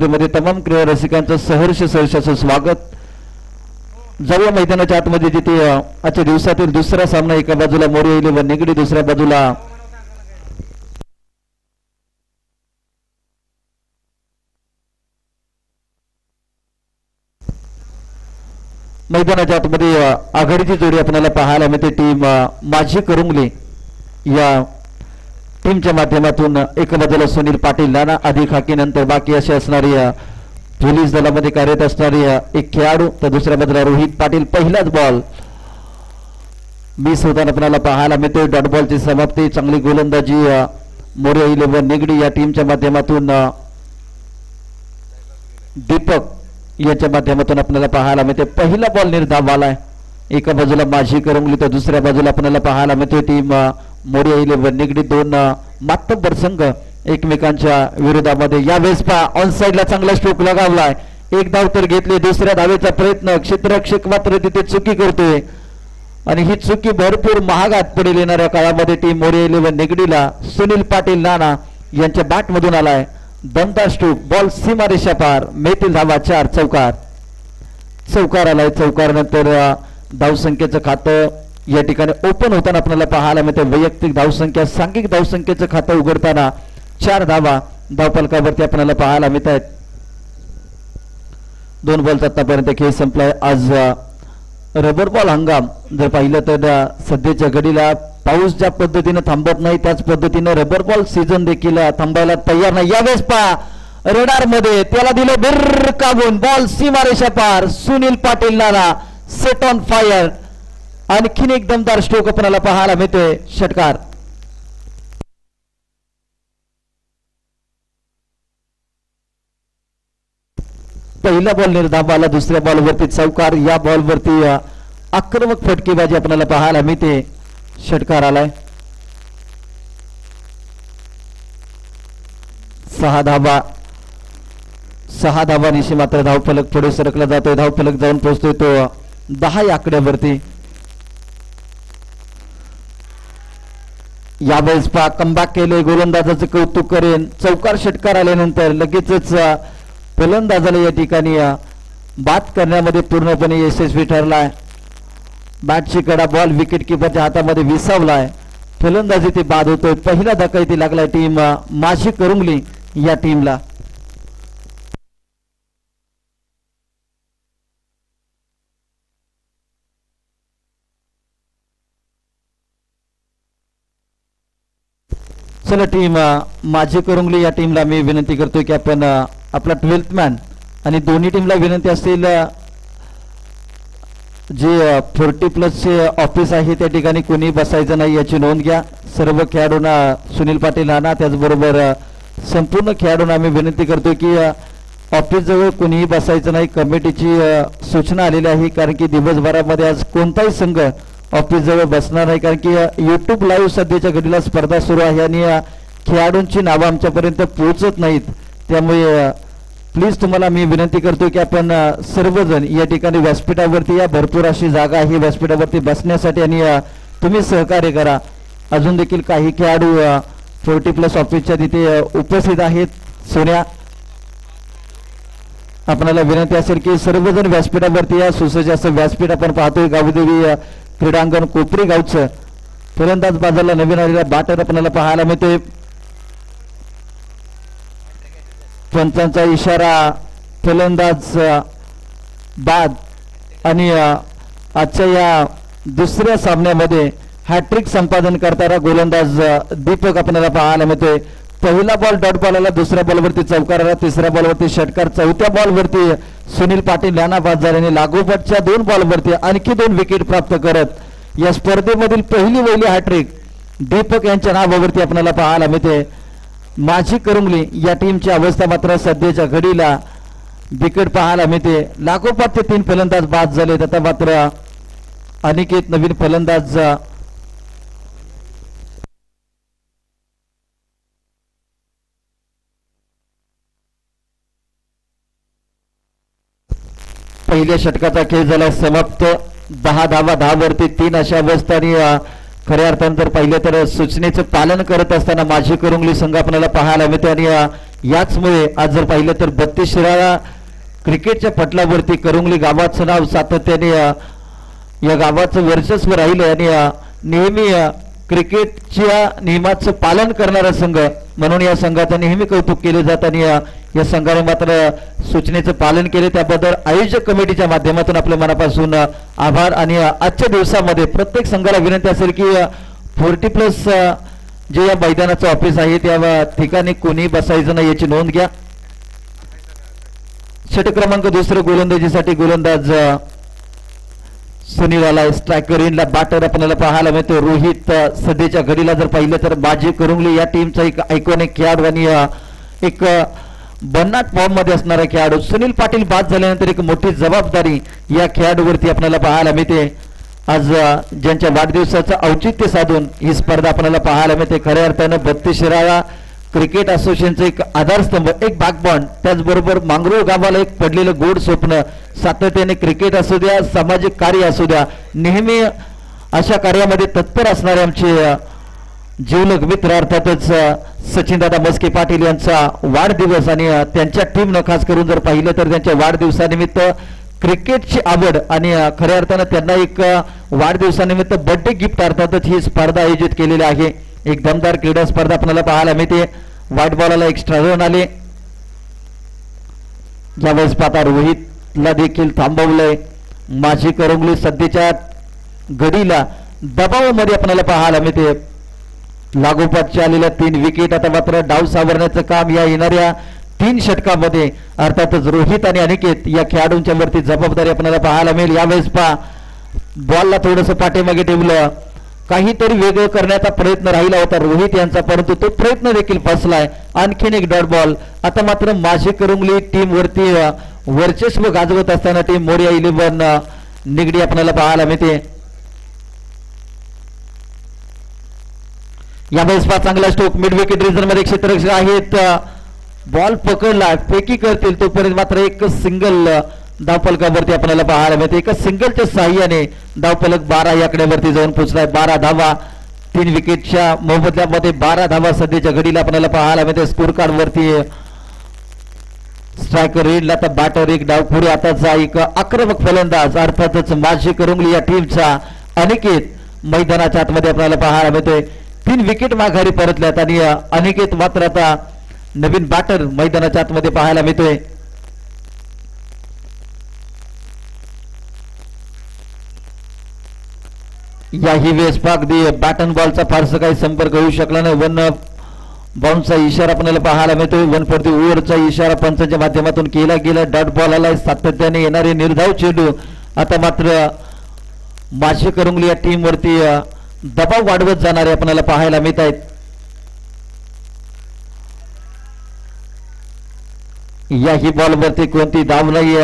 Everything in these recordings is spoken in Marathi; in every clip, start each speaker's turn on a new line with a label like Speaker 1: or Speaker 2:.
Speaker 1: स्पर्धेमध्ये तमाम क्रीडा रसिकांचं सहर्ष स्वागत। जाऊया मैदानाच्या आतमध्ये जिथे आजच्या दिवसातील दुसरा सामना, एका बाजूला मोरे इलेव्हन निगडी, दुसऱ्या बाजूला मैदानाच्या आतमध्ये आघाडीची जोडी आपल्याला पाहायला मिळते। टीम माझी करुंगली या टीमच्या माध्यमातून एका बाजूला सुनील पाटील, नाना आधी खाकी, नंतर बाकी अशी असणारी पोलीस दलामध्ये कार्यरत असणारी एक खेळाडू, तर दुसऱ्या बाजूला रोहित पाटील। पहिलाच बॉल मिस होताना आपल्याला पाहायला मिळते। डॉट बॉलची समाप्ती, चांगली गोलंदाजी मोरे इलेव्हन निगडी या टीमच्या माध्यमातून दीपक याच्या माध्यमातून आपल्याला पाहायला मिळते। पहिला बॉल निर्धाव आलाय, एका बाजूला माझी करंगली तर दुसऱ्या बाजूला आपल्याला पाहायला मिळते टीम मोरे इलेव्हन निगडी। दोन मातब्बर संघ एकमेकांच्या विरोधामध्ये। यावेळेस ऑन साइडला चांगला स्ट्रोक लगावलाय, एक धाव तर घेतली, दुसऱ्या धावेचा प्रयत्न, क्षेत्ररक्षक मात्र तिथे चुकी करतोय आणि ही चुकी भरपूर महागात पडेल येणाऱ्या काळामध्ये। टीम मोरे इलेव्हन निगडीला सुनील पाटील नाना यांच्या बॅट मधून आलाय दमदार स्ट्रोक, बॉल सीमारेषा पार, मिळतील धावा 4, चौकार आलाय। चौकार नंतर धावसंख्येचं खातं या ठिकाणी ओपन होताना आपल्याला पाहायला मिळते। वैयक्तिक धावसंख्या, सांघिक धावसंख्येचं खातं उघडताना 4 धावा धावफलकावरती आपल्याला पाहायला मिळत आहेत। 2 बॉलचा आतापर्यंत खेळ संपलाय। आज रबर बॉल हंगाम जर पाहिलं तर सध्याच्या घडीला पाऊस ज्या पद्धतीने थांबत नाही त्याच पद्धतीने रबर बॉल सीझन देखील थांबायला तयार नाही। यावेळेस रडार मध्ये त्याला दिलं बिर्र कागून, बॉल सीमारेषा पार, सुनील पाटील नाना सेट ऑन फायर, आणखीन एक दमदार स्ट्रोक आपल्याला पाहायला मिळते। षटकार पहिला बॉल निर्धाव आला, दुसऱ्या बॉलवरती चौकार, या बॉलवरती आक्रमक फटकेबाजी आपल्याला पाहायला मिळते। षटकार आलाय, 6 धावांशी मात्र धावफलक पुढे सरकला जातोय। धावफलक जाऊन पोहोचतोय तो 10 या आकड्यावरती। यावेळेस कमबॅक केले, गोलंदाजाचं कौतुक करेन। चौकार षटकार आल्यानंतर लगेचच फलंदाजाला या ठिकाणी बाद करण्यामध्ये पूर्णपणे यशस्वी ठरलाय। बॅटची कडा बॉल विकेट किपरच्या हातामध्ये विसावलाय, फलंदाजी ते बाद होतोय। पहिला धक्का इथे लागलाय टीम माझी करुंगली या टीमला। चला टीम माझी करुंगली या टीमला मी विनंती करतोय की आपण आपला 12th मॅन, आणि दोन्ही टीमला विनंती असेल जे 40+ चे ऑफिस आहे त्या ठिकाणी कोणी बसायचं नाही याची नोंद घ्या। सर्व खेळाडूंना, सुनील पाटील नाना त्याचबरोबर संपूर्ण खेळाडूंना आम्ही विनंती करतोय की ऑफिस जवळ कोणीही बसायचं नाही। कमिटीची सूचना आलेली आहे, कारण की दिवसभरामध्ये आज कोणताही संघ ऑफिस जवळ बसणार नाही, कारण की YouTube लाईव्ह सध्याच्या घडीला स्पर्धा सुरू आहे आणि खेळाडूंची नावं आमच्यापर्यंत पोहोचत नाहीत। त्यामुळे प्लीज तुम्हाला मी विनंती करतो की आपण सर्वजण या ठिकाणी व्यासपीठावरती या, भरपूर अशी जागा आहे व्यासपीठावरती बसण्यासाठी आणि तुम्ही सहकार्य करा। अजून देखील काही खेळाडू 40+ ऑफिसच्या तिथे उपस्थित आहेत। सोन्या, आपल्याला विनंती असेल की सर्वजण व्यासपीठावरती या। सुसज्ज असं व्यासपीठ आपण पाहतोय गावदेवी क्रीडांगण कोपरी गावचं। फलंदाज बाजारला नवीन आलेला बॅटर आपल्याला पाहायला मिळते। पंचांचा इशारा, फलंदाज बाद, आणि आजच्या या दुसऱ्या सामन्यामध्ये हॅट्रिक संपादन करताना गोलंदाज दीपक आपल्याला पाहायला मिळतोय। पहिला बॉल डॉट बॉल आला, दुसऱ्या बॉलवरती चौकार आला, तिसऱ्या बॉलवरती षटकार, चौथ्या बॉलवरती सुनील पाटील यांना बाद झाल्याने लागोपाठच्या 2 बॉलवरती आणखी 2 विकेट प्राप्त करत या स्पर्धेमधील पहिली हॅट्रिक दीपक यांच्या नावावरती आपल्याला पाहायला मिळते। माझी करुंगली या टीमची अवस्था मात्र सध्याच्या घडीला बिकट पाहायला मिळते। लागोपाठ ते 3 फलंदाज बाद झालेत। आता मात्र अनिकेत नवीन फलंदाज पहिल्या षटकाचा खेळ झाला समाप्त। 10 धावा 10 वरती 3 अशा अवस्था, आणि खऱ्या अर्थाने जर पाहिलं तर सूचनेचं पालन करत असताना माझी करुंगली संघ आपल्याला पाहायला मिळते आणि याचमुळे आज जर पाहिलं तर 32 शिराळा क्रिकेटच्या पटलावरती करंगली गावाचं नाव सातत्याने या गावाचं वर्चस्व राहिलं आणि नेहमी क्रिकेटच्या नियमाचं पालन करणारा संघ म्हणून या संघाचं नेहमी कौतुक केले जात आणि या संघाने मात्र सूचनेचं पालन केले त्याबद्दल आयोजक कमिटीच्या माध्यमातून आपल्या मनापासून आभार आणि आजच्या दिवसामध्ये प्रत्येक संघाला विनंती असेल की 40+ जे या मैदानाचं ऑफिस आहे त्या ठिकाणी कोणी बसायचं नाही याची नोंद घ्या. षटक क्रमांक 2 गोलंदाजीसाठी गोलंदाज सुनील आलाय. स्ट्रायकर इनला बॅटर आपल्याला पाहायला मिळतो रोहित. सध्याच्या घडीला जर पाहिलं तर बाजी करंगली या टीमचा एक आयकॉनिक खेळाडू आणि एक भन्नाट फॉर्म मध्ये असणारा खेळाडू सुनील पाटील बाद झाल्यानंतर एक मोठी जबाबदारी या खेळाडूवरती आपल्याला पाहायला मिळते. आज ज्यांच्या वाढदिवसाचं औचित्य साधून ही स्पर्धा आपल्याला पाहायला मिळते. खऱ्या अर्थानं 32 शिराळा क्रिकेट असोसिएशनचं एक आधारस्तंभ एक बॅकबॉन त्याचबरोबर मांगरूळ गावाला एक पडलेलं गोड स्वप्न सातत्याने क्रिकेट असू द्या सामाजिक कार्य असू द्या नेहमी अशा कार्यामध्ये तत्पर असणारे आमचे जीवलग मित्र अर्थातच सचिनदादा मस्के पाटील यांचा वाढदिवस आणि त्यांच्या टीमनं खास करून जर पाहिलं तर त्यांच्या वाढदिवसानिमित्त क्रिकेटची आवड आणि खऱ्या अर्थानं त्यांना एक वाढदिवसानिमित्त बर्थडे गिफ्ट अर्थातच ही स्पर्धा आयोजित केलेली आहे. एक दमदार क्रीडा स्पर्धा आपल्याला पाहायला मिळते. व्हाईट बॉलला एक्स्ट्रा रन आले. ज्यावेळेस पाहता रोहितला देखील थांबवलंय. माझी करंगली सध्याच्या घडीला दबावामध्ये आपल्याला पाहायला मिळते. लागोपाठच्या आलेल्या 3 विकेट आता मात्र डाव सावरण्याचं काम या येणाऱ्या 3 षटकामध्ये अर्थातच रोहित आणि अनिकेत या खेळाडूंच्या वरती जबाबदारी आपल्याला पाहायला मिळेल. यावेळेस बॉलला थोडंसं पाठीमागे ठेवलं काहीतरी वेगळं करण्याचा प्रयत्न राहिला होता रोहित यांचा परंतु तो प्रयत्न देखील फसलाय. आणखीन एक डॉट बॉल. आता मात्र माझी करंगली टीम वरती वर्चस्व गाजवत असताना टीम मोडिया 11 निगडी आपल्याला पाहायला मिळते. यावेळेस चांगला स्ट्रोक मिड विकेट रिजन मध्ये क्षेत्ररक्षक आहेत. बॉल पकडला फेकी करतील तोपर्यंत मात्र एक सिंगल धावफलकावरती आपल्याला पाहायला मिळते. एका सिंगलच्या साह्याने धावफलक 12 या आकड्यावरती जाऊन पोहोचलाय. 12 धावा 3 विकेटच्या मोबदल्यामध्ये 12 धावा सध्याच्या घडीला आपल्याला पाहायला मिळते. स्कोर कार्ड वरती स्ट्रायकर रीडला आता बॅटर एक डाव पुढे आताचा एक आक्रमक फलंदाज अर्थातच माझी करंगली या टीमचा अनिकेत मैदानाच्या आतमध्ये आपल्याला पाहायला मिळतोय. 3 विकेट माघारी परतल्यात आणि अनिकेत मात्र आता नवीन बॅटर मैदानाच्या आतमध्ये पाहायला मिळतोय. याही वेळेस अगदी बॅट अँड बॉलचा फारसा काही संपर्क होऊ शकला नाही. 1 बाउन्सचा इशारा आपल्याला पाहायला मिळतोय. 1 फॉर द ओव्हरचा इशारा पंचांच्या माध्यमातून केला गेला. डॉट बॉल आलाय. सातत्याने येणारे निर्धाव चेंडू आता मात्र माझी करंगली या टीम वरती दबाव वाढवत जाणारे आपल्याला पाहायला मिळत आहेत. याही बॉलवरती कोणती धाव नाही.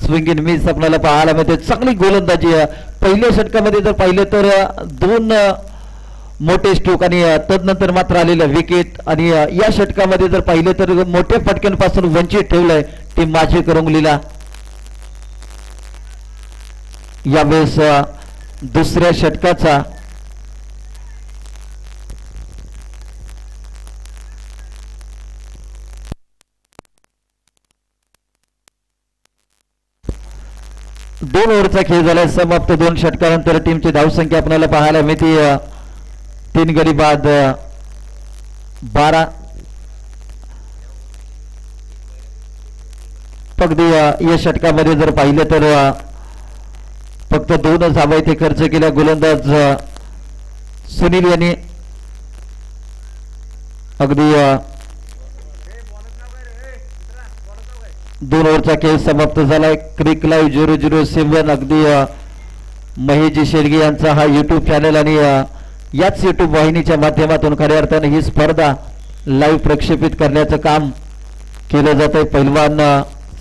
Speaker 1: स्विंग इन मिस आपल्याला पाहायला मिळते. चांगली गोलंदाजी पहिल्या षटकामध्ये जर पाहिलं तर 2 मोठे स्ट्रोक आणि तदनंतर मात्र आलेलं विकेट आणि या षटकामध्ये जर पाहिलं तर मोठ्या फटक्यांपासून वंचित ठेवलंय टीम माझी करंगलीला. यावेळेस दुसऱ्या षटकाचा दोन ओव्हरचा खेळ झाला समाप्त. 2 षटकानंतर टीमची धावसंख्या आपल्याला पाहायला मिळते 3 गडी बाद 12. अगदी या षटकामध्ये जर पाहिलं तर फक्त 2 धावा इथे खर्च केल्या गोलंदाज सुनील यांनी. अगदी 2 ओव्हरचा खेळ समाप्त झालाय. क्रिक लाईव्ह 007 अगदी महेशजी शेडगे यांचा हा युट्यूब चॅनल आणि याच युट्यूब वाहिनीच्या माध्यमातून खऱ्या अर्थाने ही स्पर्धा लाईव्ह प्रक्षेपित करण्याचं काम केलं जात आहे. पैलवान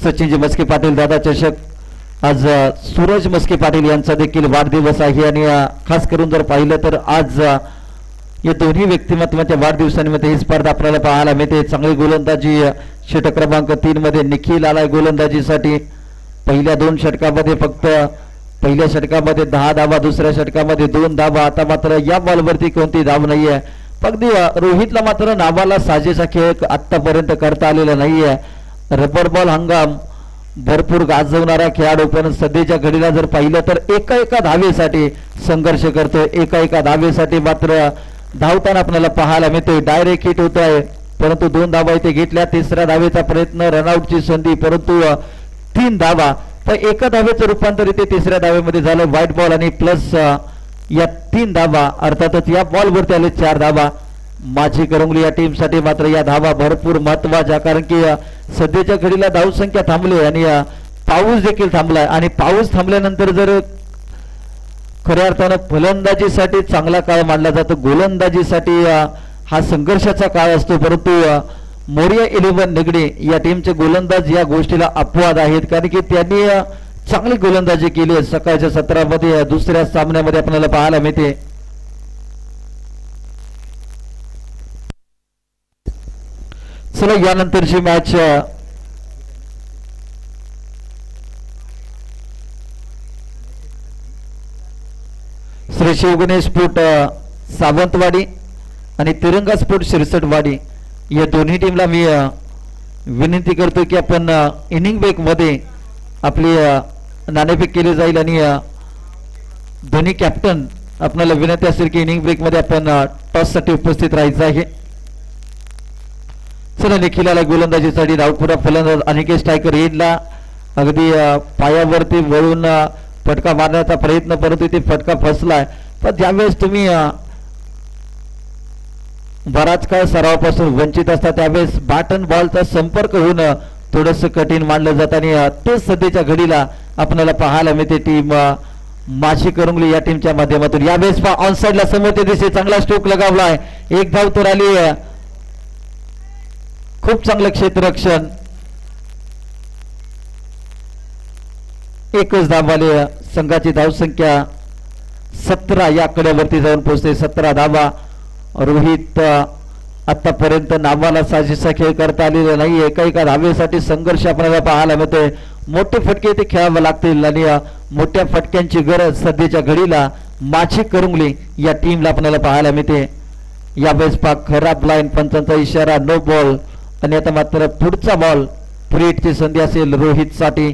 Speaker 1: सचिनजी मस्के पाटील दादा चषक आज सूरज मस्के पाटील यांचा देखील वाढदिवस आहे आणि खास करून जर पाहिलं तर आज या दोन्ही व्यक्तिमत्वाच्या वाढदिवसानिमित्त ही स्पर्धा आपल्याला पाहायला मिळते. चांगली गोलंदाजी षटक क्रमांक 3 मध्ये निखिल आलाय गोलंदाजीसाठी. पहिल्या 2 षटकामध्ये फक्त पहिल्या षटकामध्ये 10 धावा दुसऱ्या षटकामध्ये 2 धावा. आता मात्र या बॉलवरती कोणती धाव नाहीये. अगदी रोहितला मात्र नावाला साजेसा खेळ आतापर्यंत करता आलेला नाहीये. रबर बॉल हंगाम भरपूर गाजवणारा खेळाडू, पण सध्याच्या घडीला जर पाहिलं तर एका धावेसाठी संघर्ष करतोय. एका धावेसाठी मात्र धावताना आपल्याला पाहायला मिळतोय. डायरेक्ट हिट होत आहे, परंतु 2 धावा इथे घेतल्या. तिसऱ्या धावेचा प्रयत्न, रनआउटची संधी, परंतु 3 धावा. पण एका धावेचं रूपांतर इथे तिसऱ्या धावेमध्ये झालं. व्हाईट बॉल आणि प्लस या 3 धावा, अर्थातच या बॉलवरती आले 4 धावा. माझी करंगली या टीमसाठी मात्र या धावा भरपूर महत्वाच्या, कारण की सध्याच्या घडीला धावसंख्या थांबली आणि पाऊस देखील थांबलाय. आणि पाऊस थांबल्यानंतर जर खऱ्या अर्थानं फलंदाजीसाठी चांगला काळ मानला जातो, गोलंदाजीसाठी हा संघर्षाचा काळ असतो. परंतु मोरिया 11 निगडी या टीमचे गोलंदाज या गोष्टीला अपवाद आहेत, कारण की त्यांनी चांगली गोलंदाजी केली आहे. सकाळच्या सत्रामध्ये दुसऱ्या सामन्यामध्ये आपल्याला पाहायला मिळते. चला यानंतरची मॅच श्री शिवगणेश स्पोर्ट सावंतवाडी आणि तिरंगा स्पोर्ट शिरसटवाडी या दोन्ही टीमला मी विनंती करतो की आपण इनिंग ब्रेक मध्ये आपली नाणेफेक केली जाईल. आणि दोन्ही कॅप्टन आपल्याला विनंती असेल की इनिंग ब्रेक मध्ये आपण टॉस साठी उपस्थित राहायचं आहे. चला निखिलाला गोलंदाजीसाठी धावपुरा फलंदाज अनिकेत स्ट्रायकर येईला अगदी पायावरती वळून फटका मारण्याचा प्रयत्न, परंतु ते फटका फसलाय. पण ज्यावेळेस तुम्ही बराच काळ सरावापासून वंचित असता त्यावेळेस बॅट अँड बॉलचा संपर्क होणं थोडंसं कठीण मानलं जातं. आणि तेच सध्याच्या घडीला आपल्याला पाहायला मिळते टीम माझी करंगली या टीमच्या माध्यमातून. यावेळेस ऑन साइडला समोर ते दिसे चांगला स्ट्रोक लगावलाय. 1 धाव तर आली. खूप चांगलं क्षेत्ररक्षण. 1च धाव आली. संघाची धावसंख्या 17 या आकड्यावरती जाऊन पोहोचते. 17 धावा. रोहित आतापर्यंत नावाला साजेसा खेळ करता आलेला नाही. एका धावेसाठी संघर्ष आपल्याला पाहायला मिळतोय. मोठे फटके ते खेळावे लागतील आणि मोठ्या फटक्यांची गरज सध्याच्या घडीला माझी करंगली या टीमला आपल्याला पाहायला मिळते. यावेळेस पाक खराब लाईन, पंचांचा इशारा, नो बॉल. आणि आता मात्र पुढचा बॉल फ्री हिटची संधी असेल रोहित साठी.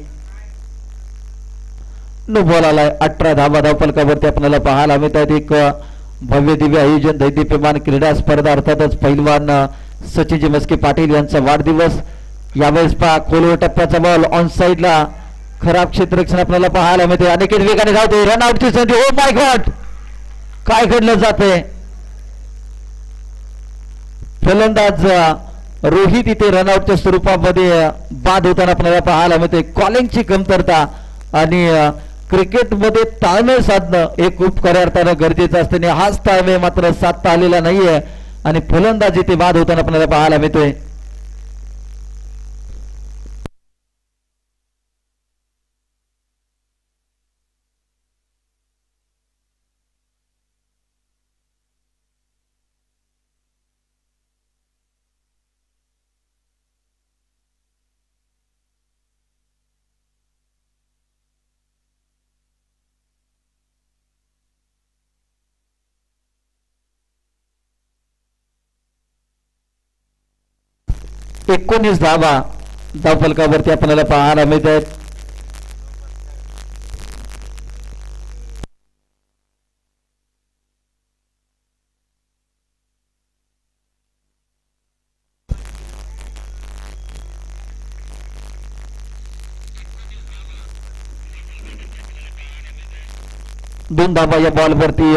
Speaker 1: नो बॉल आलाय. 18 धावा धावफलकावरती आपल्याला पाहायला मिळत आहेत. एक भव्य दिव्य आयोजन, दैदिप्यमान क्रीडा स्पर्धा, अर्थातच पैलवान सचिनजी मस्के पाटील यांचा वाढदिवस. यावेळेस पहा खोलवर टप्प्याचा बॉल ऑन साइडला, खराब क्षेत्ररक्षण आपल्याला पाहायला मिळते. अनेक वेगाने धावते. रनआउटची संधी. ओ माय गॉड, काय घडलं जाते. फलंदाज रोहित इथे रनआउटच्या स्वरूपामध्ये बाद होताना आपल्याला पाहायला मिळते. कॉलिंगची कमतरता आणि क्रिकेटमध्ये ताळमेळ साधणं हे खूप खऱ्या अर्थानं गरजेचं असतं. आणि हाच ताळमेळ मात्र साधता आलेला नाहीये आणि फलंदाज इथे बाद होताना आपल्याला पाहायला मिळतोय. एकोणीस धावा धावफलकावरती आपल्याला पाहायला मिळत आहेत. दोन धावा या बॉलवरती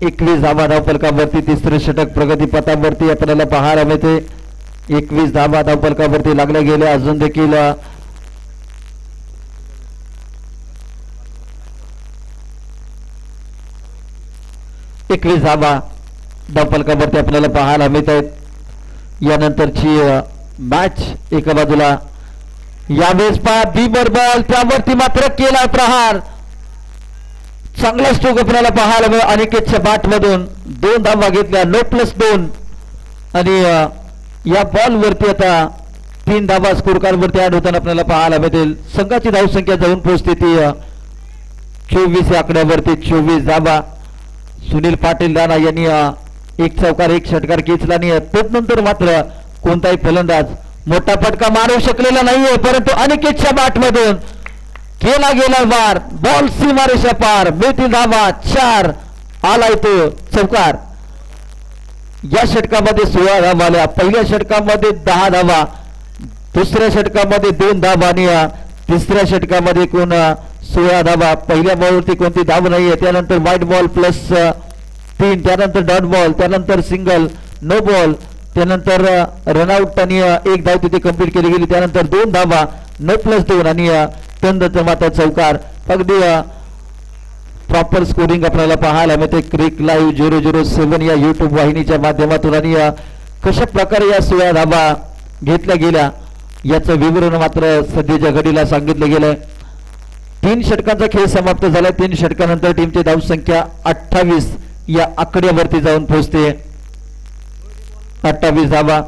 Speaker 1: 21 धावा धावफलकावरती. तिसरे षटक प्रगतीपथावरती आपल्याला पाहायला मिळते. 21 धावा धावफलकावरती लागल्या गेल्या. अजून देखील एकवीस धावा धावफलकावरती आपल्याला पाहायला मिळत आहेत. यानंतरची मॅच एका बाजूला. यावेळेस पहा बीबर बॉल, त्यावरती मात्र केला प्रहार. चांगला स्ट्रोक आपल्याला पाहायला मिळेल. अनिकेतच्या बॅट मधून 2 धावा घेतल्या, नो प्लस 2. आणि या बॉल वरती आता 3 धावा स्कोर कार्ड वरती ऍड होताना आपल्याला पाहायला मिळतील. संघाची धावसंख्या जाऊन पोहोचते ती 24 या आकड्यावरती. 24 धावा. सुनील पाटील राणा यांनी एक चौकार एक षटकार खेचला आणि तदनंतर मात्र कोणताही फलंदाज मोठा फटका मारू शकलेला नाहीये, परंतु अनिकेतच्या बॅटमधून केला गेला वार, बॉल सीमारेषा पार, मिळतील धावा 4, आलाय तो चौकार. या षटकामध्ये 16 धावा आल्या. पहिल्या षटकामध्ये 10 धावा, दुसऱ्या षटकामध्ये 2 धावा आणि तिसऱ्या षटकामध्ये एकूण 16 धावा. पहिल्या बॉलवरती कोणती धाव नाहीये. त्यानंतर व्हाईट बॉल +3, त्यानंतर डॉट बॉल, त्यानंतर सिंगल, नो बॉल, त्यानंतर रनआउट आणि 1 धाव तिथे कंप्लीट केली गेली. त्यानंतर 2 धावा, नो +2 आणि तंदत मात्र चौकार. अगदी प्रॉपर स्कोरिंग आपल्याला पाहायला मिळते क्रिक लाईव्ह 007 या युट्यूब वाहिनीच्या माध्यमातून. आणि कशा प्रकारे या 16 धावा घेतल्या गेल्या याचं विवरण मात्र सध्याच्या घडीला सांगितलं गेलंय. 3 षटकांचा खेळ समाप्त झाला. 3 षटकानंतर टीमची धावसंख्या 28 या आकड्यावरती जाऊन पोहोचते. 28 धावा.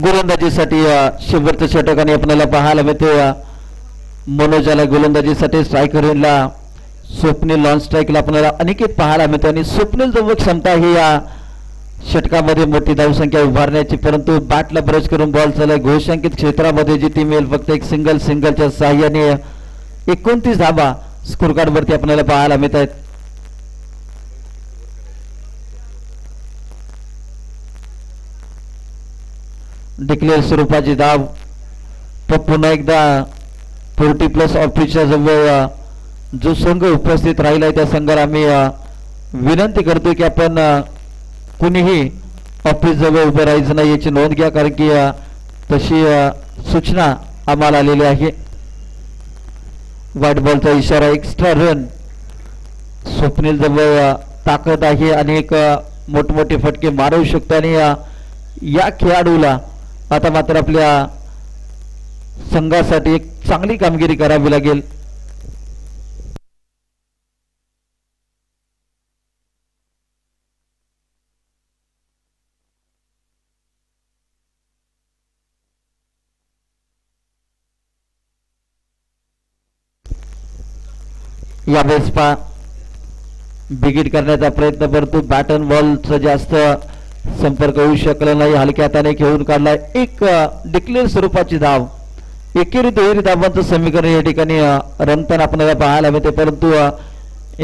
Speaker 1: गोलंदाजीसाठी शेवटचं षटक आणि आपल्याला पाहायला मिळते मनोजाला गोलंदाजीसाठी स्ट्रायकरला स्वप्नील लॉन स्ट्राईकला आपल्याला अनिकेत पाहायला मिळतो. आणि स्वप्नील जवळ क्षमता ही या षटकामध्ये मोठी धावसंख्या उभारण्याची, परंतु बॅटला ब्रश करून बॉल चालय घोषांकित क्षेत्रामध्ये जी टीम येईल फक्त एक सिंगलच्या साह्याने 29 धावा स्कोर कार्डवरती आपल्याला पाहायला मिळत आहेत. डिक्लेअर स्वरूपाची धाव. पुन्हा एकदा 40+ ऑफिसच्या जवळ जो संघ उपस्थित राहिला त्या संघाला आम्ही विनंती करतो की आपण कुणीही ऑफिस जवळ उभे राहायचं नाही याची नोंद घ्या, कारण की तशी सूचना आम्हाला आलेली आहे. व्हाईट बॉलचा इशारा. Extra run. स्वप्नील जवळ ताकद आहे, अनेक मोठमोठे फटके मारू शकतो आणि या खेळाडूला आता मात्र आपल्या संघासाठी एक चांगली कामगिरी करावी लागेल. यावेळेस बिगिट करण्याचा प्रयत्न, परंतु बॅट अँड बॉलचा जास्त संपर्क होऊ शकला नाही. हलक्या हाताने खेळून काढलाय. एक डिक्लेअर स्वरूपाची धाव. एकेरी दुहेरी धावांचं समीकरण या ठिकाणी रमताना आपल्याला पाहायला मिळते, परंतु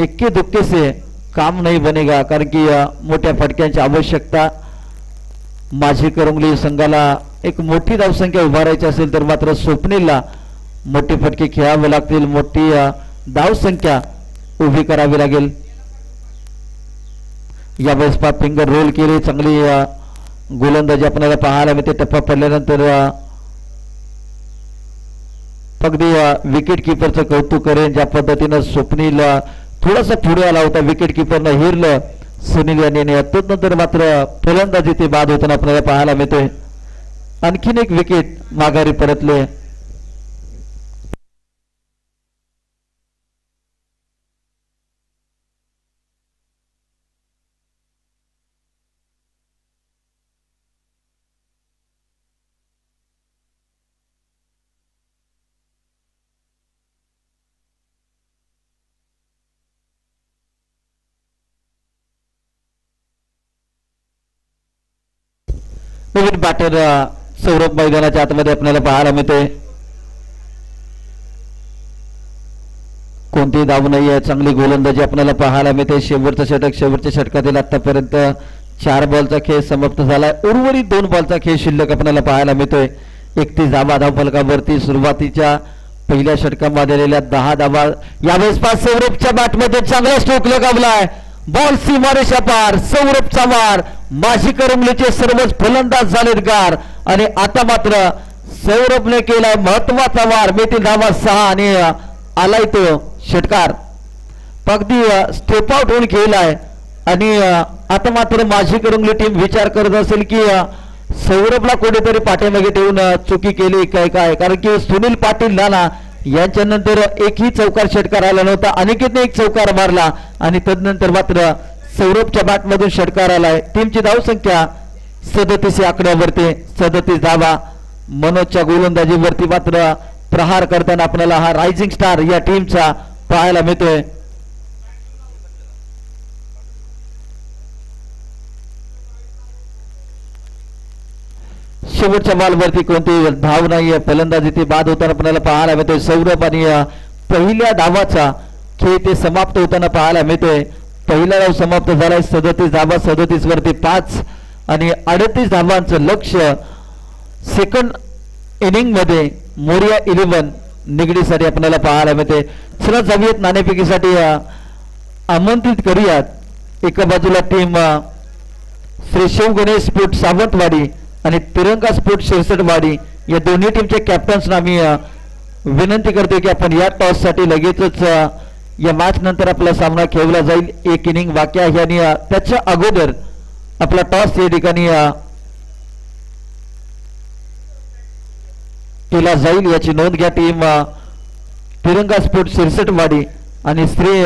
Speaker 1: एक्के दुक्के से काम नाही बनेगा, कारण की मोठ्या फटक्यांची आवश्यकता. माझी करंगली संघाला एक मोठी धावसंख्या उभारायची असेल तर मात्र स्वप्नीलला मोठे फटके खेळावे लागतील, मोठी धावसंख्या उभी करावी लागेल. यावेळेस फिंगर रोल केली. चांगली गोलंदाजी आपल्याला पाहायला मिळते. टप्पा पडल्यानंतर अगदी विकेट किपरचं कौतुक करेन ज्या पद्धतीनं स्वप्नील थोडासा पुढे आला होता, विकेट किपरनं हिरलं सुनील यांनी. तदनंतर मात्र फलंदाजी ते बाद होताना आपल्याला पाहायला मिळते. आणखीन एक विकेट माघारी परतले. नवीन बॅटर सौरभ मैदानाच्या आतमध्ये आपल्याला पाहायला मिळते. कोणतीही धाव नाहीये. चांगली गोलंदाजी आपल्याला पाहायला मिळते. शेवटचं षटक. शेवटच्या षटकातील आतापर्यंत 4 बॉलचा खेळ समाप्त झालाय. उर्वरित 2 बॉलचा खेळ शिल्लक आपल्याला पाहायला मिळतोय. 31 धावा धावफलकावरती. सुरुवातीच्या पहिल्या षटकामध्ये आलेल्या 10 धावा. यावेळेस सौरभच्या बॅटमध्ये चांगला स्ट्रोक लगावलाय. बॉल सीमारेषा पार. सौरभचा वार. माझी करंगलीचे सर्वच फलंदाज झालेत गार आणि आता मात्र सौरभने केलाय महत्वाचा वार. मिळतील धावा 6 आणि आलाय तो षटकार. अगदी स्टेप आउट होऊन खेळलाय आणि आता मात्र माझी करंगली टीम विचार करत असेल की सौरभला कुठेतरी पाठीमागे ठेवून चुकी केली काय काय, कारण की सुनील पाटील नाना यांच्या नंतर एकही चौकार षटकार आला नव्हता. अनिकेतने एक चौकार मारला आणि तदनंतर मात्र सौरभच्या बॅटमधून षटकार आलाय. टीमची धावसंख्या 37 या आकड्यावरती, 37 धावा. मनोजच्या गोलंदाजीवरती मात्र प्रहार करताना आपल्याला हा रायझिंग स्टार या टीमचा पाहायला मिळतोय. शेवटच्या बॉलवरती कोणती धाव नाहीये, फलंदाजी ती बाद होताना आपल्याला पाहायला मिळतोय. सौरभ आणि पहिल्या धावाचा खेळ ते समाप्त होताना पाहायला मिळतोय. पहिला डाव समाप्त झालाय, 37 धावा, 37 वरती 5 आणि 38 धावांचं लक्ष सेकंड इनिंग मध्ये मोरिया 11 निगडीसाठी आपल्याला पाहायला मिळते. चला जाऊयात नाणेफेकीसाठी आमंत्रित करूयात. एका बाजूला टीम श्री शिव गणेश स्पोर्ट सावंतवाडी आणि तिरंगा स्पोर्ट शिरसटवाडी या दोन्ही टीमचे कॅप्टन्सना मी विनंती करतो की आपण या टॉस साठी लगेचच या मॅच नंतर आपला सामना खेळला जाईल. एक इनिंग बाकी आहे आणि त्याच्या अगोदर आपला टॉस या ठिकाणी केला जाईल याची नोंद घ्या. टीम तिरंगा स्पोर्ट शिरसटवाडी आणि श्री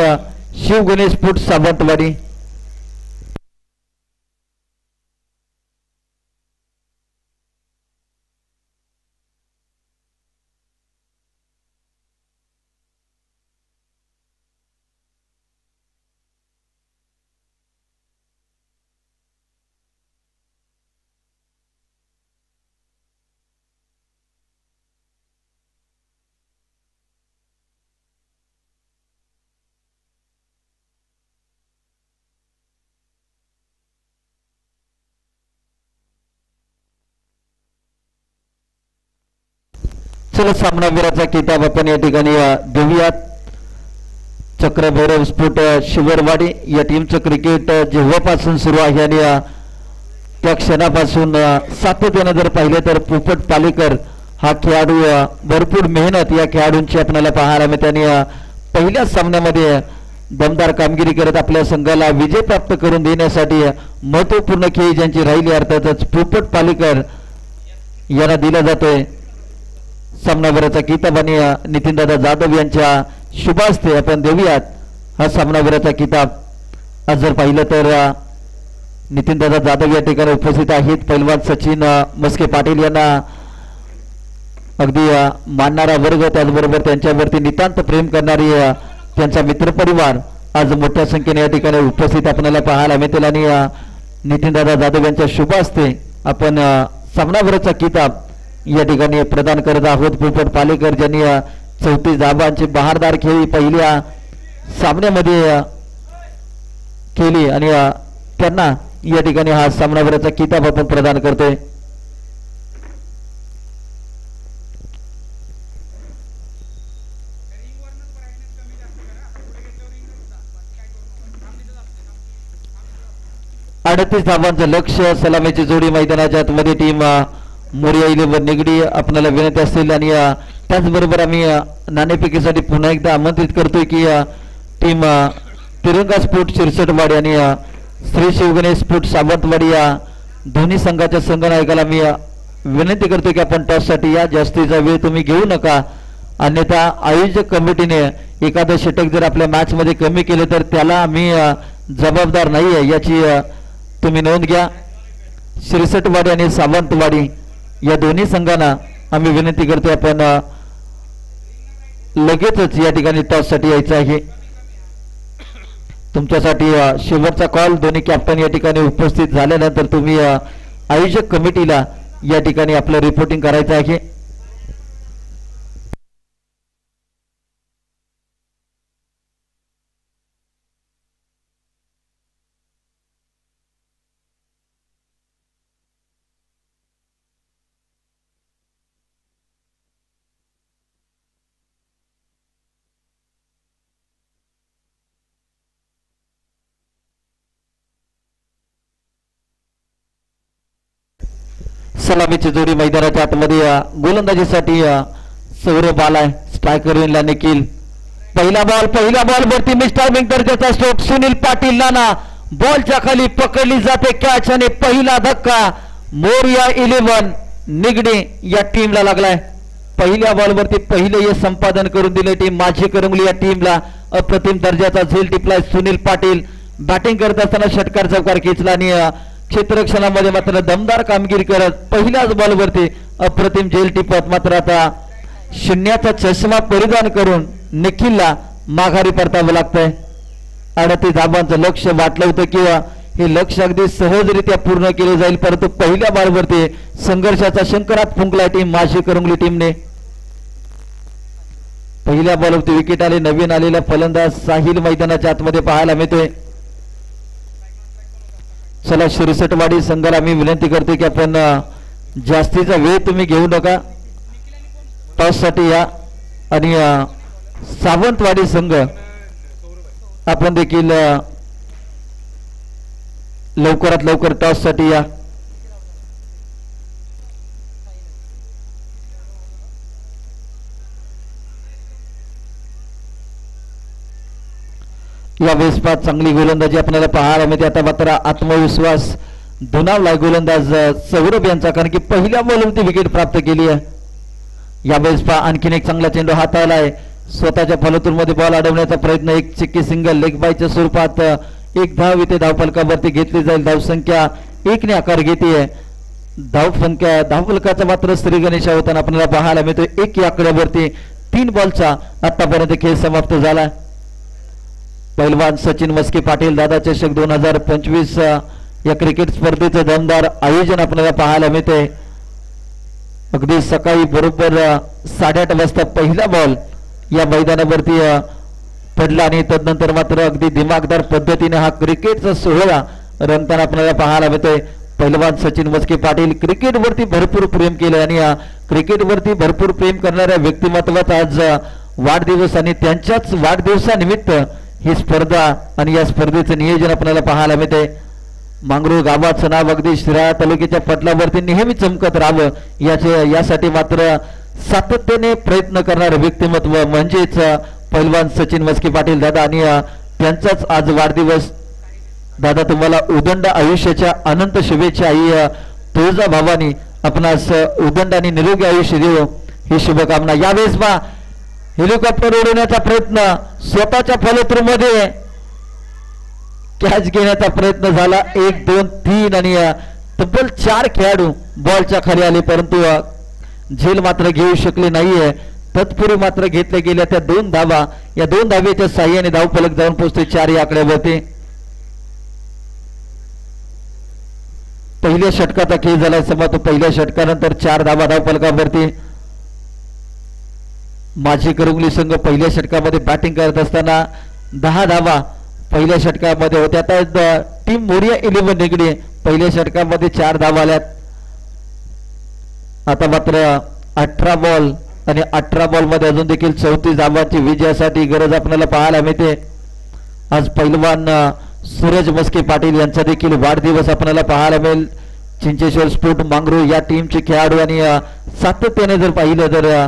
Speaker 1: शिव गणेश स्पोर्ट सावंतवाडी. चला सामनावीराचा किताब आपण या ठिकाणी देऊयात. चक्रभैरव स्फोट शिवरवाडी या टीमचं क्रिकेट जेव्हापासून सुरू आहे आणि त्या क्षणापासून सातत्यानं जर पाहिले तर पोपट पालेकर हा खेळाडू भरपूर मेहनत या खेळाडूंची आपल्याला पाहायला मिळते आणि पहिल्या सामन्यामध्ये दमदार कामगिरी करत आपल्या संघाला विजय प्राप्त करून देण्यासाठी महत्वपूर्ण खेळी ज्यांची राहिली अर्थातच पोपट पालेकर यांना दिला जातोय. सामनावीराचा किताब आणि नितीनदादा जाधव यांच्या शुभास्ते आपण देऊयात हा सामनावीराचा किताब. आज जर पाहिलं तर नितीनदादा जाधव या ठिकाणी उपस्थित आहेत. पैलवान सचिन मस्के पाटील यांना अगदी मानणारा वर्ग, त्याचबरोबर त्यांच्यावरती नितांत प्रेम करणारी त्यांचा मित्रपरिवार आज मोठ्या संख्येने या ठिकाणी उपस्थित आपल्याला पाहायला मिळतील आणि नितीनदादा जाधव यांच्या शुभास्ते आपण सामनावीराचा किताब या ठिकाणी प्रदान करत आहोत. पोपट पालेकर ज्यांनी 34 धावांची बहारदार खेळी पहिल्या सामन्यामध्ये केली आणि त्यांना या ठिकाणी हा सामनावीराचा किताब आपण प्रदान करतोय. अडतीस धावांचं लक्ष, सलामीची जोडी मैदानाच्या आतमध्ये टीम मोरिया 11 निगडी आपल्याला विनंती असतील आणि त्याचबरोबर आम्ही नाणेफेकीसाठी पुन्हा एकदा आमंत्रित करतोय की टीम तिरंगा स्पोर्ट शिरसटवाडी आणि श्री शिवगणेश स्पोर्ट सावंतवाडी या दोन्ही संघाच्या संघनायकाला मी विनंती करतोय की आपण टॉससाठी या. जास्तीचा वेळ तुम्ही घेऊ नका, अन्यथा आयोजक कमिटीने एखादं षटक जर आपल्या मॅच मध्ये कमी केलं तर त्याला आम्ही जबाबदार नाही आहे याची तुम्ही नोंद घ्या. शिरसटवाडी आणि सावंतवाडी या दोन्ही संघांना आम्ही विनंती करतोय आपण लगेचच या ठिकाणी टॉस साठी यायचं आहे. तुमच्यासाठी शेवटचा कॉल. दोन्ही कॅप्टन या ठिकाणी उपस्थित झाल्यानंतर तुम्ही आयोजक कमिटीला या ठिकाणी आपलं रिपोर्टिंग करायचं आहे. सलामीची जोडी मैदानाच्या आतमध्ये गोलंदाजीसाठी सौरभ आलाय. स्ट्रायकर निखिल. पहिला बॉल वरती मिस्टर दर्जाचा स्ट्रोक. सुनील पाटील नाना बॉलच्या खाली पकडली जाते कॅच आणि पहिला धक्का मोरिया 11 निगडी या टीमला लागलाय. पहिल्या बॉलवरती पहिले यश संपादन करून दिले टीम माझी करंगली या टीमला. अप्रतिम दर्जाचा झेल टिपलाय सुनील पाटील. बॅटिंग करत असताना षटकार चौकार खेचला आणि क्षेत्ररक्षणामध्ये मात्र दमदार कामगिरी करत पहिल्याच बॉलवरती अप्रतिम झेल टिपत मात्र आता शून्याचा चष्मा परिधान करून निखिलला माघारी परतावं लागतंय. 38 धाबांचं लक्ष वाटलं होतं किंवा हे लक्ष अगदी सहजरित्या पूर्ण केले जाईल, परंतु पहिल्या बॉलवरती संघर्षाचा शंकरात फुंकला टीम माझी करंगली टीमने. पहिल्या बॉलवरती विकेट आले. नवीन आलेला फलंदाज साहिल मैदानाच्या आतमध्ये पाहायला मिळतोय. चला शिरसटवाडी संघाला मी विनंती करतो की आपण जास्तीचा वेळ तुम्ही घेऊ नका, टॉस साठी या. आणि सावंतवाडी संघ आपण देखील लवकरात लवकर टॉस साठी या. या वेळेस चांगली गोलंदाजी आपल्याला पाहायला मिळते. आता मात्र आत्मविश्वास धुनावलाय गोलंदाज सौरभ यांचा, कारण की पहिल्या बॉलवरती विकेट प्राप्त केली आहे. या वेळेस आणखीन एक चांगला चेंडू हाताळला आहे. स्वतःच्या फलतूरमध्ये बॉल अडवण्याचा प्रयत्न, एक चिक्की सिंगल लेग बायच्या स्वरूपात एक धाव इथे धावफलकावरती घेतली जाईल. धावसंख्या 1 ने आकार घेते. धावफलकाचा मात्र श्री गणेश होताना आपल्याला पाहायला मिळतोय. 1 या आकड्यावरती 3 बॉलचा आतापर्यंत खेळ समाप्त झाला. पैलवान सचिन मस्के पाटील दादा चषक 2025 या क्रिकेट स्पर्धेचं दमदार आयोजन आपल्याला पाहायला मिळते. अगदी सकाळी बरोबर 8:30 वाजता पहिला बॉल या मैदानावरती पडला आणि तदनंतर मात्र अगदी दिमागदार पद्धतीने हा क्रिकेटचा सोहळा रंगताना आपल्याला पाहायला मिळतोय. पैलवान सचिन मस्के पाटील क्रिकेटवरती भरपूर प्रेम केलं आणि या क्रिकेटवरती भरपूर प्रेम करणाऱ्या व्यक्तिमत्वाचा आज वाढदिवस आणि त्यांच्याच वाढदिवसानिमित्त ही स्पर्धा आणि या स्पर्धेचं नियोजन आपल्याला पाहायला मिळते. मांगरूळ गावाचं नाव अगदी शिराळा तालुक्याच्या पटलावरती नेहमी चमकत राहावं यासाठी मात्र सातत्याने प्रयत्न करणारे व्यक्तिमत्व म्हणजेच पैलवान सचिन मस्के पाटील दादा आणि त्यांचाच आज वाढदिवस. दादा तुम्हाला उदंड आयुष्याच्या अनंत शुभेच्छा. आई तुळजा भावानी आपणास उदंड आणि निरोगी आयुष्य देव ही शुभकामना. यावेळेस हेलिकॉप्टर उडवण्याचा प्रयत्न, स्वतःच्या फलतूरमध्ये कॅच घेण्याचा प्रयत्न झाला. 1 2 3 आणि तब्बल 4 खेळाडू बॉलच्या खाली आले, परंतु झेल मात्र घेऊ शकले नाहीये. तत्पूर्वी मात्र घेतल्या गेल्या त्या 2 धावा, या 2 धावेच्या साह्याने धावफलक जाऊन पोहोचते 4 या आकड्यावरती. पहिल्या षटकाचा खेळ झाला समाप्त. पहिल्या षटकानंतर 4 धावा धावफलकावरती. माझी करंगली संघ पहिल्या षटकामध्ये बॅटिंग करत असताना 10 धावा पहिल्या षटकामध्ये होत्या. आता टीम मोरिया 11 निगडी पहिल्या षटकामध्ये 4 धावा आल्यात. आता मात्र 18 बॉल आणि 18 बॉल मध्ये अजून देखील 34 धावांची विजयासाठी गरज आपल्याला पाहायला मिळते. आज पैलवान सूरज मस्के पाटील यांचा देखील वाढदिवस आपल्याला पाहायला मिळेल. चिंचेश्वर स्पोर्ट मांगरूळ या टीमचे खेळाडू आणि सातत्याने जर पाहिलं तर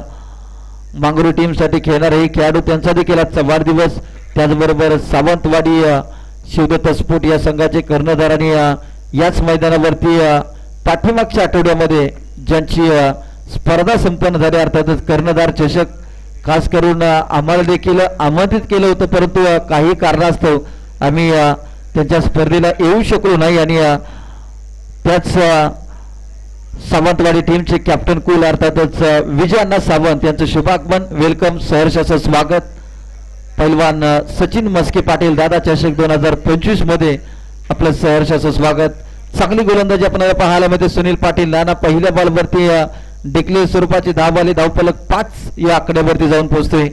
Speaker 1: मांगरूळ टीम साठी खेळणारे हे खेळाडू त्यांचा देखील आजचा वाढदिवस. त्याचबरोबर सावंतवाडी शिवदत्त स्पोर्ट या संघाचे कर्णधार आणि याच मैदानावरती पाठीमागच्या आठवड्यामध्ये ज्यांची स्पर्धा संपन्न झाली अर्थातच कर्णधार चषक खास करून आम्हाला देखील आमंत्रित केलं होतं, परंतु काही कारणास्तव आम्ही त्यांच्या स्पर्धेला येऊ शकलो नाही आणि त्याच सावंतवाडी टीमचे कॅप्टन कूल अर्थातच विजय सावंत यांचं शुभागमन, वेलकम, सहर्ष असं स्वागत. पैलवान सचिन मस्के पाटील दादा चषक 2025 मध्ये आपलं सहर्ष असं स्वागत. चांगली गोलंदाजी आपल्याला पाहायला मिळते. सुनील पाटील नाना पहिल्या बॉलवरती डिक्लेअर स्वरूपाची धाव आली. धावफलक 5 या आकड्यावरती जाऊन पोहोचतोय.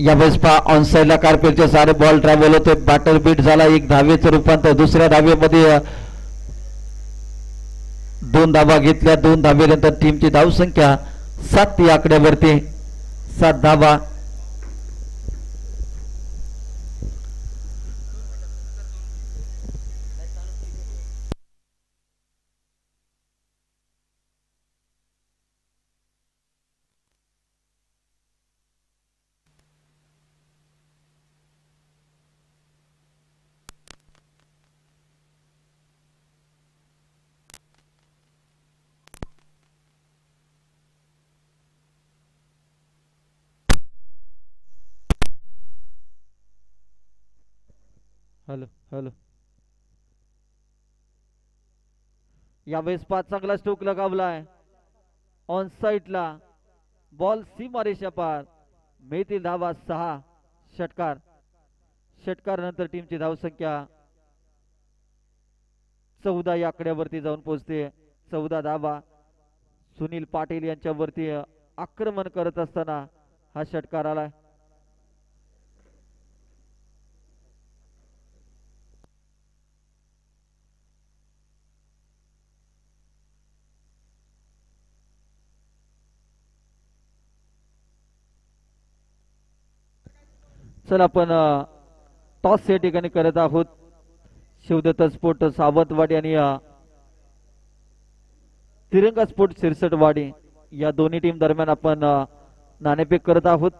Speaker 1: यावेळेस ऑन साइडला कार्पेटचे सारे बॉल ट्रॅव्हल होते. बॅटर बीट झाला. 1 धावेचं रूपांतर. दुसऱ्या धावेमध्ये 2 धावा घेतल्या. 2 धावेनंतर टीमची धावसंख्या 7 या आकड्यावरती. 7 धावा. Hello hello. यावेळेस 5 चांगला स्ट्रोक लगावलाय ऑन साइडला. बॉल सीमारेषा पार. मिळतील धावा 6. षटकार. षटकार नंतर टीमची धावसंख्या 14 या आकड्यावरती जाऊन पोहोचते. 14 धावा. सुनील पाटील यांच्यावरती आक्रमण करत असताना हा षटकार आलाय. चला आपण टॉस या ठिकाणी करत आहोत. शिवदत्त स्पोर्ट सावंतवाडी आणि तिरंगा स्पोर्ट सिरसटवाडी या दोन्ही टीम दरम्यान आपण नाणेफेक करत आहोत.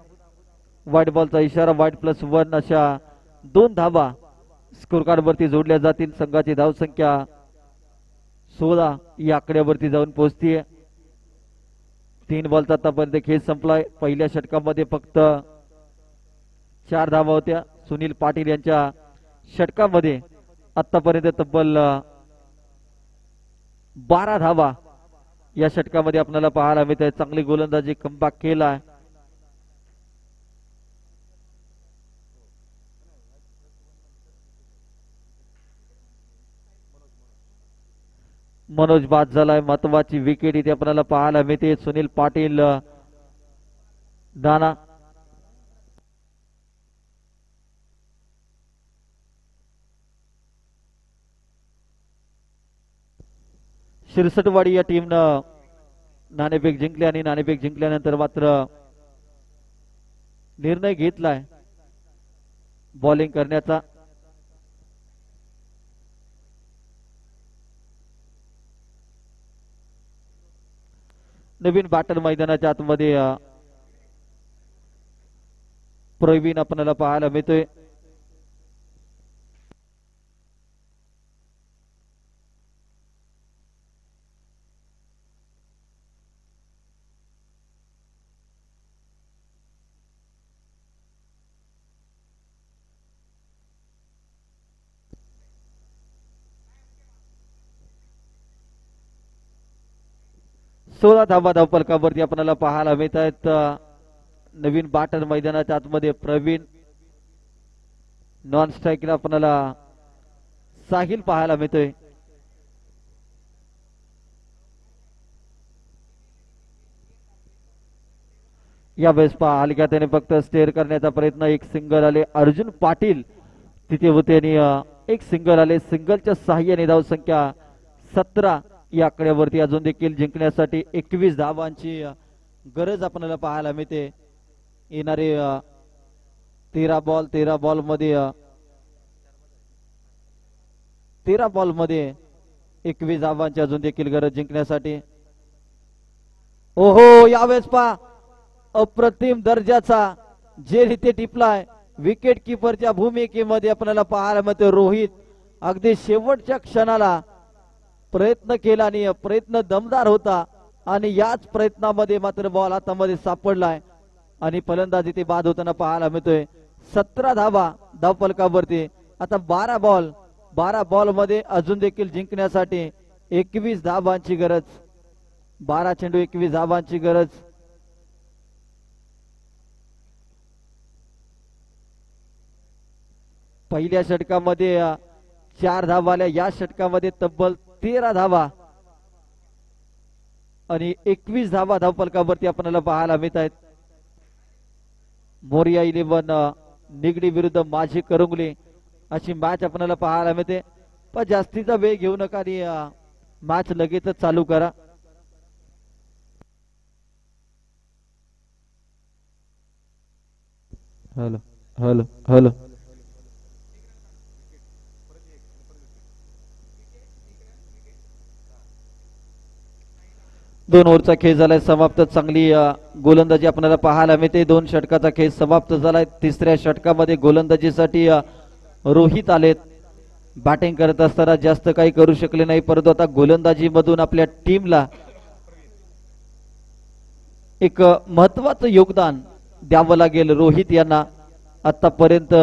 Speaker 1: व्हाईट बॉलचा इशारा. व्हाईट+1 अशा 2 धावा स्कोर कार्ड वरती जोडल्या जातील. संघाची धावसंख्या 16 या आकड्यावरती जाऊन पोहोचतीये. 3 बॉलचा आतापर्यंत खेळ संपलाय. पहिल्या षटकामध्ये फक्त 4 धावा होत्या. सुनील पाटील यांच्या षटकामध्ये आतापर्यंत तब्बल 12 धावा या षटकामध्ये आपल्याला पाहायला मिळते. चांगली गोलंदाजी कमबॅक केलाय. मनोज बाद झालाय. महत्वाची विकेट इथे आपल्याला पाहायला मिळते. सुनील पाटील दाना शिरसटवाडी या टीमनं नाणेफेक जिंकले आणि नाणेफेक जिंकल्यानंतर मात्र निर्णय घेतलाय बॉलिंग करण्याचा. नवीन बॅटर मैदानाच्या आतमध्ये प्रवीण आपल्याला पाहायला मिळतोय. सोळा धावा धावफलकावरती आपल्याला पाहायला मिळत आहेत. नवीन बॅटर मैदानाच्या आतमध्ये प्रवीण. नॉन स्ट्राईकला आपल्याला साहिल पाहायला मिळतोय. यावेळेस पहा हलक्या त्याने फक्त स्टेअर करण्याचा प्रयत्न. एक सिंगल आले. अर्जुन पाटील तिथे होते आणि एक सिंगल आले. सिंगलच्या सहाय्याने धावसंख्या 17 या आकड्यावरती अजून देखील जिंकण्यासाठी 21 धावांची गरज आपल्याला पाहायला मिळते. येणारे 13 बॉल मध्ये 21 धावांची अजून देखील गरज जिंकण्यासाठी. ओहो यावेळेस पहा अप्रतिम दर्जाचा जे रीते टिपलाय विकेट किपरच्या भूमिकेमध्ये आपल्याला पाहायला मिळते. रोहित अगदी शेवटच्या क्षणाला प्रयत्न केला आणि प्रयत्न दमदार होता आणि याच प्रयत्नामध्ये मात्र बॉल हातामध्ये सापडलाय आणि फलंदाजी ते बाद होताना पाहायला मिळतोय. 17 धावा धावफलकावरती. आता 12 बॉल मध्ये अजून देखील जिंकण्यासाठी 21 धावांची गरज. 12 चेंडू 21 धावांची गरज. पहिल्या षटकामध्ये 4 धावा आल्या. या षटकामध्ये तब्बल 13 धावा आणि 21 धावा धावफलकावरती आपल्याला पाहायला मिळत आहेत. मोरिया 11 निगडी विरुद्ध माझी करंगली अशी मॅच आपल्याला पाहायला मिळते. पण जास्तीचा वेळ घेऊ नका आणि मॅच लगेचच चालू करा. Hello hello hello. दोन ओव्हरचा खेळ झालाय समाप्त. चांगली गोलंदाजी आपल्याला पाहायला मिळते. 2 षटकाचा खेळ समाप्त झालाय. तिसऱ्या षटकामध्ये गोलंदाजीसाठी रोहित आलेत. बॅटिंग करत असताना जास्त काही करू शकले नाही, परंतु आता गोलंदाजी मधून आपल्या टीमला एक महत्वाचं योगदान द्यावं लागेल. रोहित यांना आतापर्यंत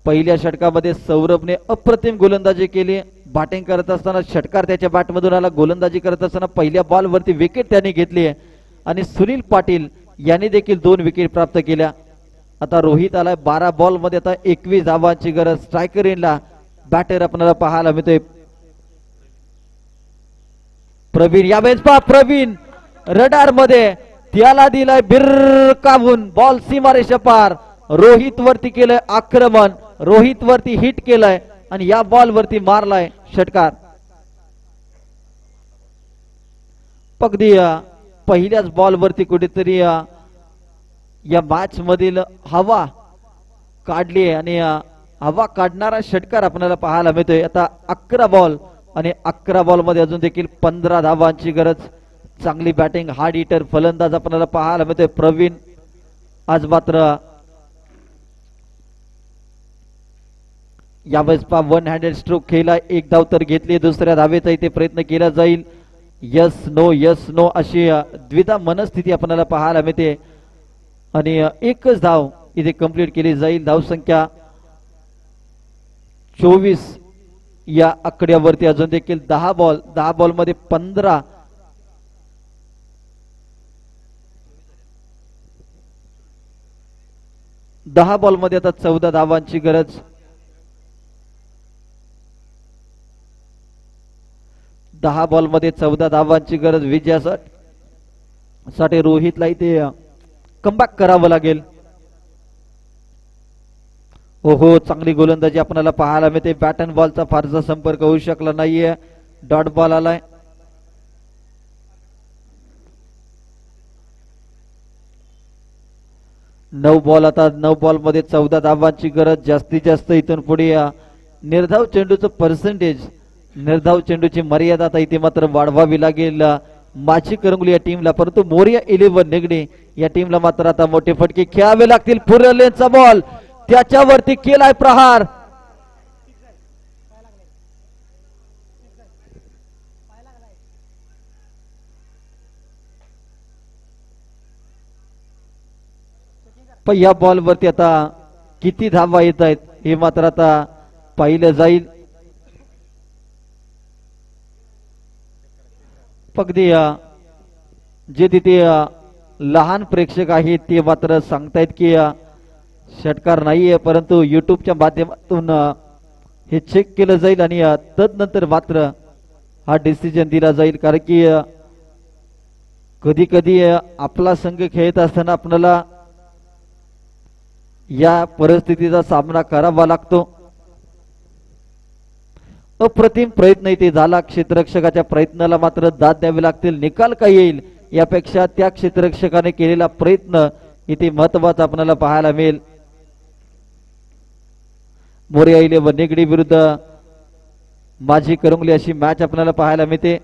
Speaker 1: पहिल्या षटकामध्ये सौरभने अप्रतिम गोलंदाजी केली. बॅटिंग करत असताना षटकार त्याच्या बॅटमधून आला. गोलंदाजी करत असताना पहिल्या बॉलवरती विकेट त्याने घेतली आहे आणि सुनील पाटील यांनी देखील 2 विकेट प्राप्त केल्या. आता रोहित आलाय 12 बॉल मध्ये. आता 21 धावांची गरज. स्ट्रायकर इनला बॅटर आपल्याला पाहायला मिळतोय प्रवीण. यावेळेस पहा प्रवीण रडार मध्ये त्याला दिलाय बिरकावून बॉल सीमारेषा पार. रोहित वरती केलंय आक्रमण. रोहित वरती हिट केलंय आणि या बॉल वरती मारलाय षटकार. अगदी पहिल्याच बॉल वरती कुठेतरी या मॅच मधील हवा काढली आणि हवा काढणारा षटकार आपल्याला पाहायला मिळतोय. आता 11 बॉल आणि 11 बॉल मध्ये अजून देखील 15 धावांची गरज. चांगली बॅटिंग हार्ड हिटर फलंदाज आपल्याला पाहायला मिळतोय प्रवीण. आज मात्र यावेळेस पा 1 हँडेड स्ट्रोक खेळला. 1 धाव तर घेतली. दुसऱ्या धावेचा इथे प्रयत्न केला जाईल. यस नो अशी द्विधा मनस्थिती आपल्याला पाहायला मिळते आणि एकच धाव इथे कंप्लीट केली जाईल. धावसंख्या 24 या आकड्यावरती. अजून देखील 10 बॉल मध्ये 15 10 बॉल मध्ये आता 14 धावांची गरज. 10 बॉल मध्ये 14 धावांची गरज विजयासाठी. रोहितला इथे कमबॅक करावं लागेल. हो चांगली गोलंदाजी आपल्याला पाहायला मिळते. बॅट अँड बॉलचा फारसा संपर्क होऊ शकला नाहीये. डॉट बॉल आलाय. नऊ बॉल मध्ये 14 धावांची गरज. जास्तीत जास्त इथून पुढे निर्धाव चेंडूचं पर्सेंटेज, निर्धाव चेंडूची मर्यादा आता इथे मात्र वाढवावी लागेल माझी करंगुली या टीमला. परंतु मोरिया 11 निगडे या टीमला मात्र आता मोठे फटके खेळावे लागतील. पुरलेचा बॉल त्याच्यावरती केलाय प्रहार. पण या बॉल वरती आता किती धावा येत आहेत हे मात्र आता पाहिलं जाईल. अगदी जे तिथे लहान प्रेक्षक आहेत ते मात्र सांगतायत की षटकार नाहीये, परंतु युट्यूबच्या माध्यमातून हे चेक केलं जाईल आणि तदनंतर मात्र हा डिसिजन दिला जाईल. कारण की कधी कधी आपला संघ खेळत असताना आपल्याला या परिस्थितीचा सामना करावा लागतो. अप्रतिम प्रयत्न इथे झाला. क्षेत्ररक्षकाच्या प्रयत्नाला मात्र दाद द्यावी लागतील. निकाल काय येईल यापेक्षा त्या क्षेत्ररक्षकाने केलेला प्रयत्न इथे महत्वाचा आपल्याला पाहायला मिळेल. मोरिया 11 निगडी विरुद्ध माझी करंगली अशी मॅच आपल्याला पाहायला मिळते.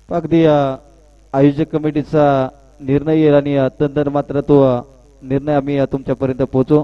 Speaker 2: अगदी आयोजक कमिटीचा निर्णय येईल आणि तंत्र मात्र तो निर्णय आम्ही तुमच्यापर्यंत पोहोचू.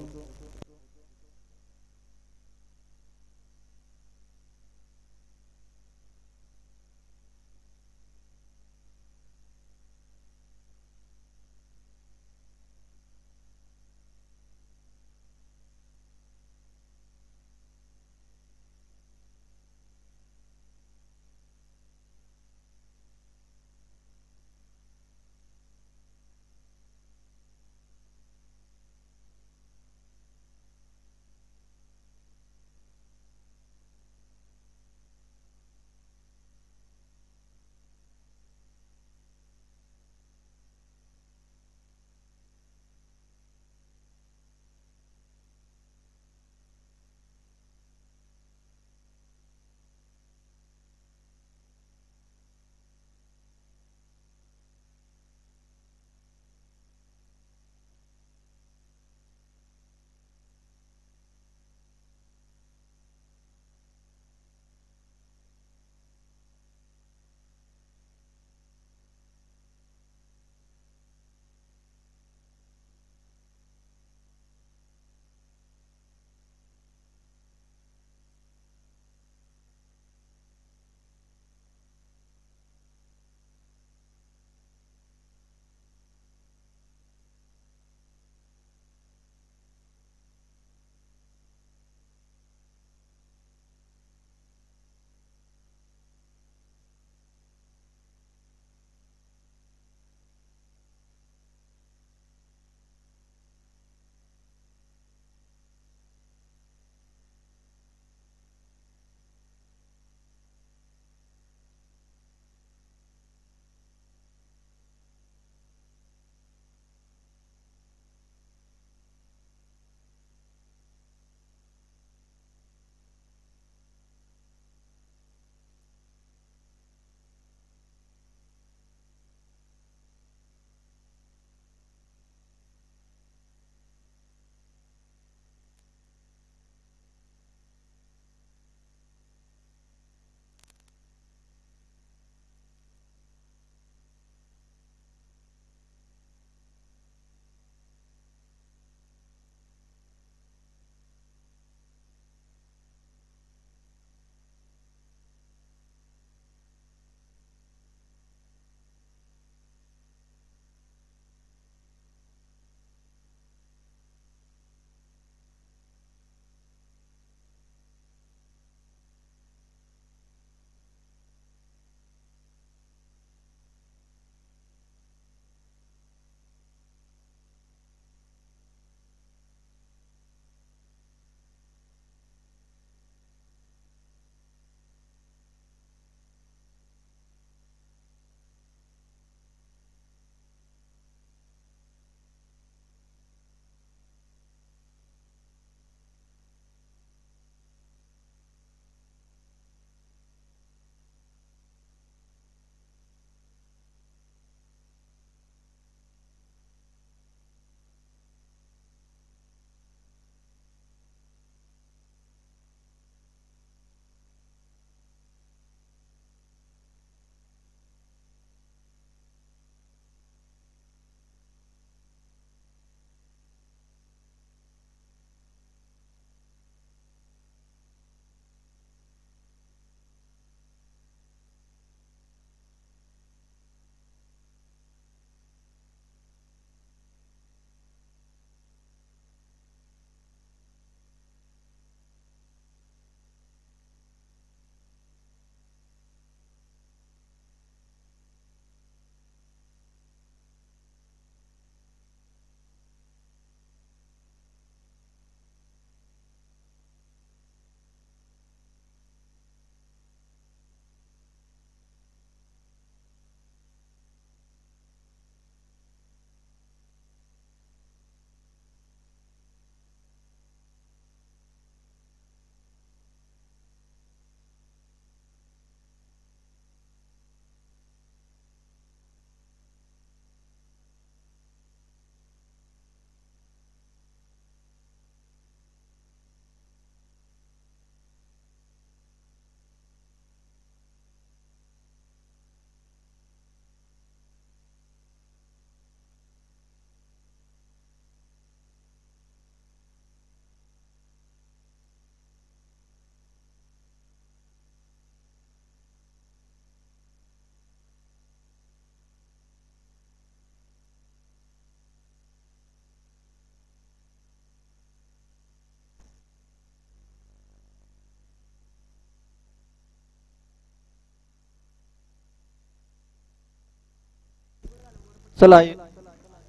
Speaker 2: चला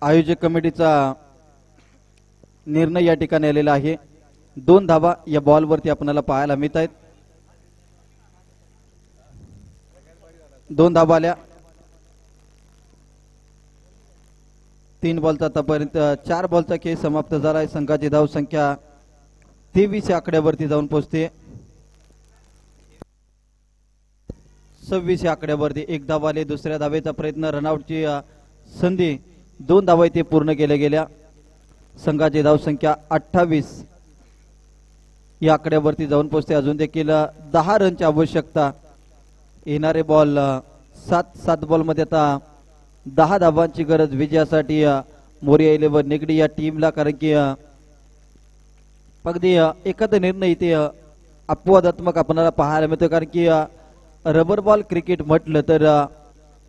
Speaker 2: आयोजक कमिटीचा निर्णय या ठिकाणी आलेला आहे. 2 धावा या बॉलवरती आपल्याला पाहायला मिळत आहेत. 2 धावा आल्या. 3 बॉलचा आतापर्यंत 4 बॉलचा खेळ समाप्त झाला आहे. संघाची धाव संख्या 23 या आकड्यावरती जाऊन पोहोचते. 26 या आकड्यावरती 1 धाव आले. दुसऱ्या धावेचा प्रयत्न, रनआउटची संधी, 2 धावा इथे पूर्ण केल्या गेल्या. संघाची धाव संख्या 28 या आकड्यावरती जाऊन पोहोचते. अजून देखील 10 रनची आवश्यकता. येणारे बॉल 7 बॉलमध्ये आता 10 धावांची गरज विजयासाठी मोरिया 11 निगडी या टीमला. कारण की अगदी एखादा निर्णय इथे अपवादात्मक आपल्याला पाहायला मिळतो. कारण की रबर बॉल क्रिकेट म्हटलं तर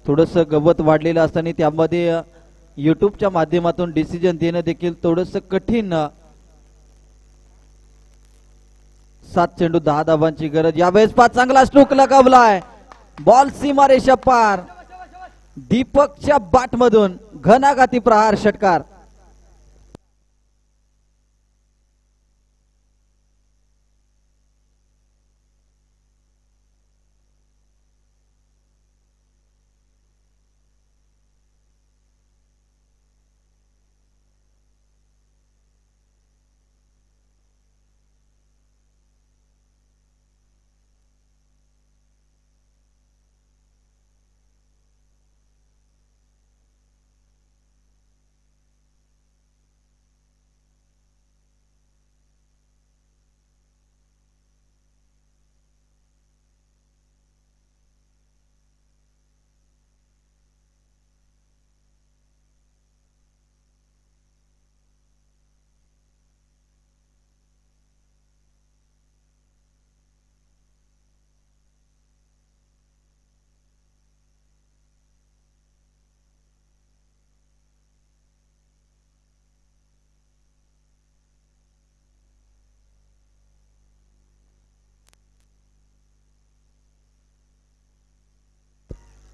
Speaker 2: थोडंसं गवत वाढलेलं असताना त्यामध्ये युट्यूबच्या माध्यमातून डिसिजन देणं देखील थोडंसं कठीण. 7 चेंडू 10 धावांची गरज. यावेळेस 5 चांगला स्ट्रोक लगावलाय. बॉल सीमारेषा पार. दीपकच्या बॅट मधून घणाघाती प्रहार षटकार.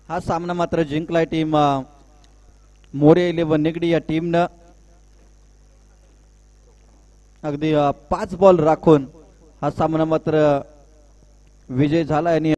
Speaker 2: हा सामना मात्र जिंकलाय टीम मोरिया 11 निगडी या टीमनं. अगदी 5 बॉल राखून हा सामना मात्र विजय झाला. आणि